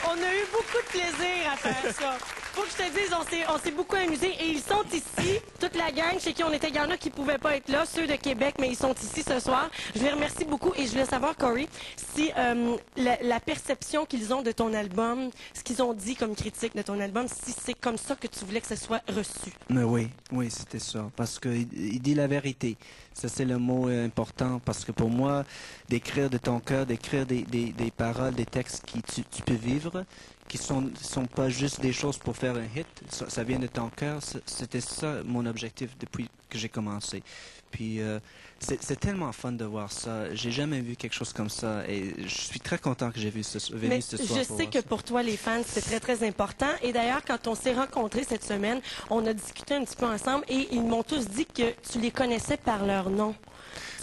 On a eu beaucoup de plaisir à faire ça. Faut que je te dise, on s'est beaucoup amusés et ils sont ici, toute la gang chez qui on était. Il y en a qui pouvaient pas être là, ceux de Québec, mais ils sont ici ce soir. Je les remercie beaucoup et je voulais savoir, Corey, si la perception qu'ils ont de ton album, ce qu'ils ont dit comme critique de ton album, si c'est comme ça que tu voulais que ce soit reçu. Mais oui, c'était ça. Parce qu'il dit la vérité. Ça, c'est le mot important. Parce que pour moi, d'écrire de ton cœur, d'écrire des paroles, des textes qui tu peux vivre, qui sont pas juste des choses pour faire un hit, ça vient de ton cœur. C'était ça mon objectif depuis que j'ai commencé. Puis c'est tellement fun de voir ça. J'ai jamais vu quelque chose comme ça et je suis très content que j'ai vu ce soir. Mais je sais que pour toi, les fans, c'est très, très important. Et d'ailleurs, quand on s'est rencontrés cette semaine, on a discuté un petit peu ensemble et ils m'ont tous dit que tu les connaissais par leur nom.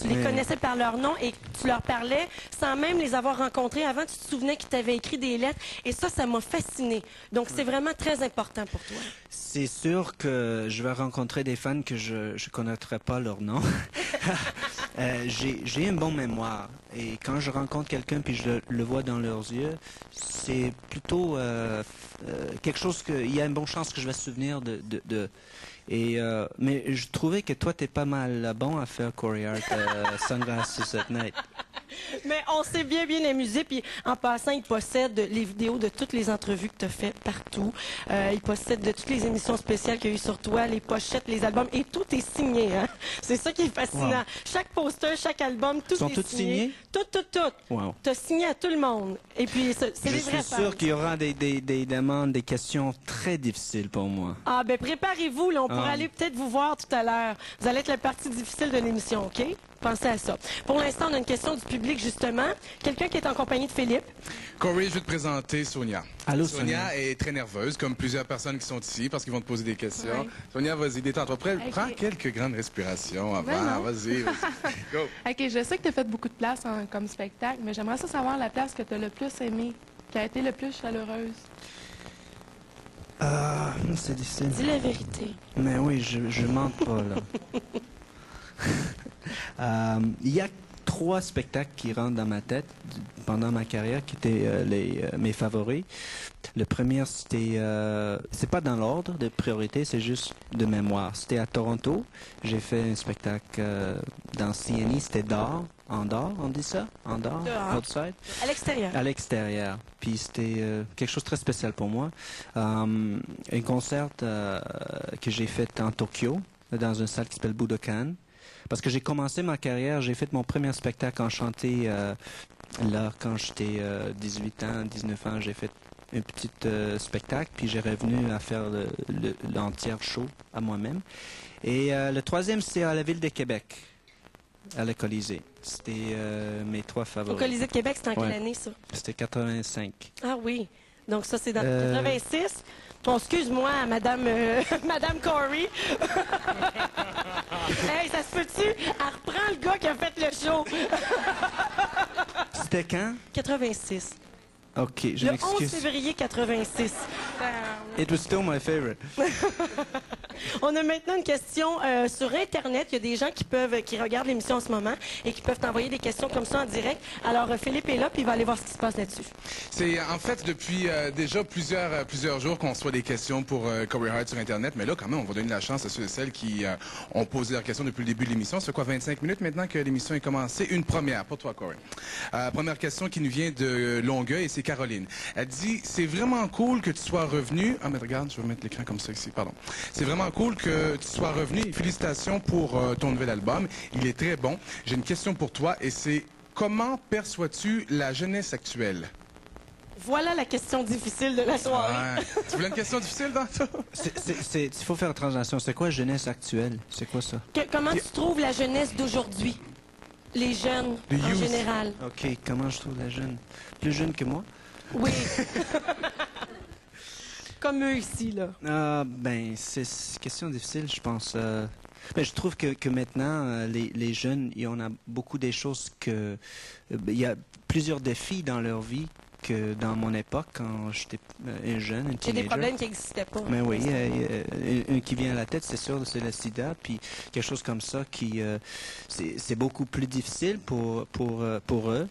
Tu les connaissais par leur nom et tu leur parlais sans même les avoir rencontrés avant. Tu te souvenais qu'ils t'avaient écrit des lettres et ça m'a fasciné. Donc, c'est vraiment très important pour toi. C'est sûr que je vais rencontrer des fans que je ne connaîtrai pas leur nom. J'ai une bonne mémoire et quand je rencontre quelqu'un puis je le vois dans leurs yeux, c'est plutôt quelque chose il y a une bonne chance que je vais me souvenir de. Mais je trouvais que toi, t'es pas mal bon à faire Corey Hart, Sunglasses at Night. Mais on s'est bien amusé. Puis en passant, il possède les vidéos de toutes les entrevues que tu as faites partout. Il possède de toutes les émissions spéciales qu'il y a eu sur toi, les pochettes, les albums. Et tout est signé. Hein? C'est ça qui est fascinant. Wow. Chaque poster, chaque album, tout est signé. Tout. Wow. Tu as signé à tout le monde. Et puis, c'est des vrais fans. Je suis sûr qu'il y aura des demandes, des questions très difficiles pour moi. Ah, ben préparez-vous. Là, on pourra aller peut-être vous voir tout à l'heure. Vous allez être la partie difficile de l'émission, OK? Pensez à ça. Pour l'instant, on a une question du public, justement. Quelqu'un qui est en compagnie de Philippe. Corey, je vais te présenter Sonia. Allô, Sonia est très nerveuse, comme plusieurs personnes qui sont ici, parce qu'ils vont te poser des questions. Oui. Sonia, vas-y, détends-toi. Prends quelques grandes respirations avant. Vas-y. Go. OK, je sais que tu as fait beaucoup de places comme spectacle, mais j'aimerais savoir la place que tu as le plus aimée, qui a été le plus chaleureuse. C'est difficile. Dis la vérité. Mais oui, je mens pas, là. Il y a 3 spectacles qui rentrent dans ma tête pendant ma carrière qui étaient mes favoris. Le premier, c'est pas dans l'ordre de priorité, c'est juste de mémoire. C'était à Toronto. J'ai fait un spectacle dans CNI, c'était en dehors, on dit ça? En dehors? Outside? À l'extérieur. À l'extérieur. Puis c'était quelque chose de très spécial pour moi. Un concert que j'ai fait en Tokyo, dans une salle qui s'appelle Budokan. Parce que j'ai commencé ma carrière, j'ai fait mon premier spectacle en chanté là quand j'étais 18 ans, 19 ans, j'ai fait un petit spectacle, puis j'ai revenu à faire l'entière show à moi-même. Et le troisième, c'est à la ville de Québec, à le Colisée. C'était mes 3 favoris. Au Colisée de Québec, c'était en quelle année, ça? C'était 85. Ah oui. Donc ça, c'est dans 86. Bon, excuse-moi, Madame Corey. Hey, ça se peut-tu? Elle reprend le gars qui a fait le show. C'était quand? 86. OK, je le m'excuse. 11 février 86. It was still my favorite. On a maintenant une question sur Internet. Il y a des gens qui regardent l'émission en ce moment et qui peuvent t'envoyer des questions comme ça en direct. Alors, Philippe est là, puis il va aller voir ce qui se passe là-dessus. C'est en fait depuis déjà plusieurs jours qu'on reçoit des questions pour Corey Hart sur Internet. Mais là, quand même, on va donner la chance à ceux et celles qui ont posé leurs questions depuis le début de l'émission. Ça fait quoi, 25 minutes maintenant que l'émission est commencée? Une première pour toi, Corey. Première question qui nous vient de Longueuil, et c'est Caroline. Elle dit, c'est vraiment cool que tu sois revenu. Ah, mais regarde, je vais mettre l'écran comme ça ici, pardon. C'est vraiment cool que tu sois revenu. Félicitations pour ton nouvel album. Il est très bon. J'ai une question pour toi et c'est comment perçois-tu la jeunesse actuelle? Voilà la question difficile de la soirée. Ouais. Tu voulais une question difficile dans ça? Il faut faire une translation. C'est quoi jeunesse actuelle? C'est quoi ça? Comment tu trouves la jeunesse d'aujourd'hui? Les jeunes, en général. OK. Comment je trouve la jeune? Plus jeune que moi? Oui. Comme eux ici, là. Ben, c'est une question difficile, je pense. Ben, je trouve que maintenant, les jeunes, il y en a beaucoup des choses il y a plusieurs défis dans leur vie que dans mon époque, quand j'étais un jeune, un Il y a teenager. des problèmes qui n'existaient pas. Mais oui, un qui vient à la tête, c'est sûr, c'est le sida, puis quelque chose comme ça qui c'est beaucoup plus difficile pour eux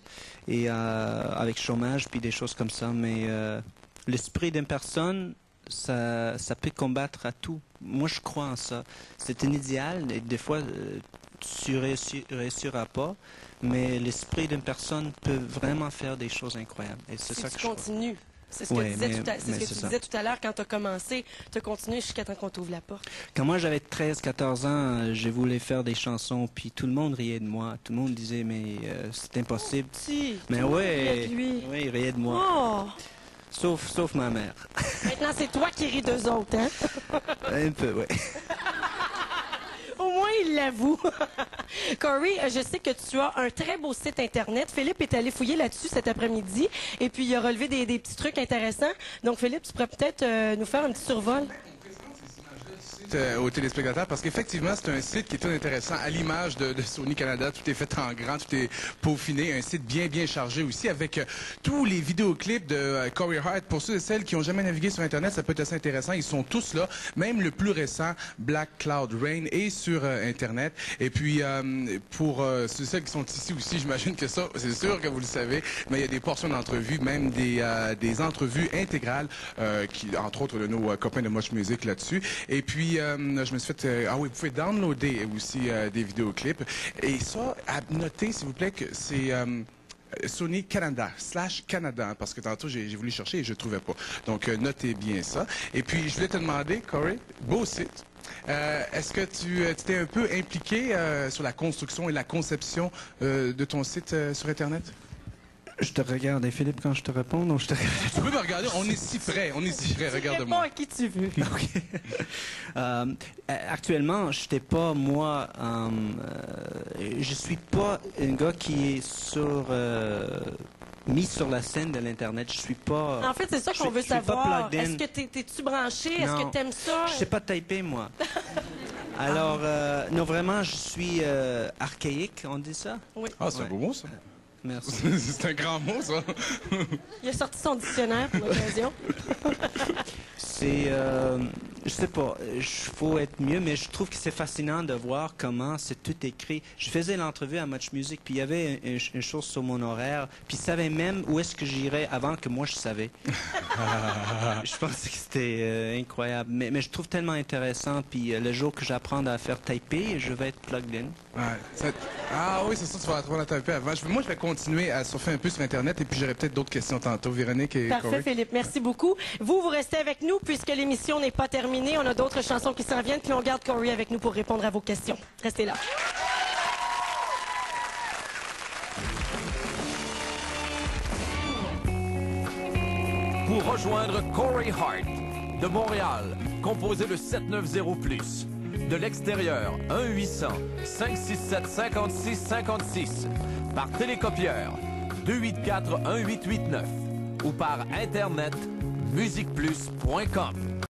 et avec chômage puis des choses comme ça. Mais l'esprit d'une personne, ça peut combattre à tout. Moi, je crois en ça. C'est un idéal et des fois tu réussiras pas, mais l'esprit d'une personne peut vraiment faire des choses incroyables. Et c'est Si ça tu que je crois. continues. C'est ce que, Ouais, tu mais c'est ça. disais tout à l'heure quand tu as commencé. Tu as continué jusqu'à temps qu'on t'ouvre la porte. Quand moi j'avais 13-14 ans, je voulais faire des chansons, puis tout le monde riait de moi. Tout le monde disait, mais c'est impossible. Si, Mais tout le monde ouais, riait de lui. oui, il riait de moi. Oh! Sauf ma mère. Maintenant, c'est toi qui ris d'eux autres, hein? Un peu, oui. Au moins, il l'avoue. Corey, je sais que tu as un très beau site Internet. Philippe est allé fouiller là-dessus cet après-midi et puis il a relevé des petits trucs intéressants. Donc, Philippe, tu pourrais peut-être nous faire un petit survol? Aux téléspectateurs parce qu'effectivement c'est un site qui est très intéressant à l'image de Sony Canada, tout est fait en grand, tout est peaufiné, un site bien chargé aussi avec tous les vidéoclips de Corey Hart. Pour ceux et celles qui ont jamais navigué sur Internet, ça peut être assez intéressant, ils sont tous là, même le plus récent Black Cloud Rain est sur Internet et puis pour ceux et celles qui sont ici aussi, j'imagine que ça, c'est sûr que vous le savez, mais il y a des portions d'entrevues, même des entrevues intégrales qui, entre autres de nos copains de Much Music là-dessus et puis je me suis fait... ah oui, vous pouvez downloader aussi des vidéoclips. Et ça, à noter, s'il vous plaît, que c'est... Sony Canada, /Canada, parce que tantôt j'ai voulu chercher et je ne trouvais pas. Donc notez bien ça. Et puis je voulais te demander, Corey, beau site. Est-ce que tu t'es un peu impliqué sur la construction et la conception de ton site sur Internet? Je te regarde, et Philippe, quand je te réponds, donc je te Tu peux me regarder, on est si près, regarde-moi. Réponds à qui tu veux. OK. Actuellement, je n'étais pas, moi, je suis pas un gars qui est mis sur la scène de l'Internet. Je suis pas... En fait, c'est ça qu'on veut je suis pas savoir. plugged in. Est-ce que t'es-tu branché? Est-ce Non. que t'aimes ça? Je sais pas typer, moi. Alors, non, vraiment, je suis archaïque, on dit ça? Oui. Ah, c'est un beau mot, ça. Merci. C'est un grand mot, ça. Il a sorti son dictionnaire pour l'occasion. C'est, je sais pas, faut être mieux, mais je trouve que c'est fascinant de voir comment c'est tout écrit. Je faisais l'entrevue à Much Music, puis il y avait une chose sur mon horaire, puis il savait même où est-ce que j'irais avant que moi je savais. Je pensais que c'était incroyable, mais je trouve tellement intéressant, puis le jour que j'apprends à faire typer, je vais être plugged in. Ouais, ah oui, c'est ça, tu vas apprendre à taper avant. Moi, je vais continuer à surfer un peu sur Internet et puis j'aurai peut-être d'autres questions tantôt. Véronique et Parfait, Corey. Philippe. Merci beaucoup. Vous restez avec nous puisque l'émission n'est pas terminée. On a d'autres chansons qui s'en viennent, puis on garde Corey avec nous pour répondre à vos questions. Restez là. Pour rejoindre Corey Hart de Montréal, composez le 790+. De l'extérieur, 1-800-567-5656. Par télécopieur, 284-1889. Ou par Internet, musicplus.com.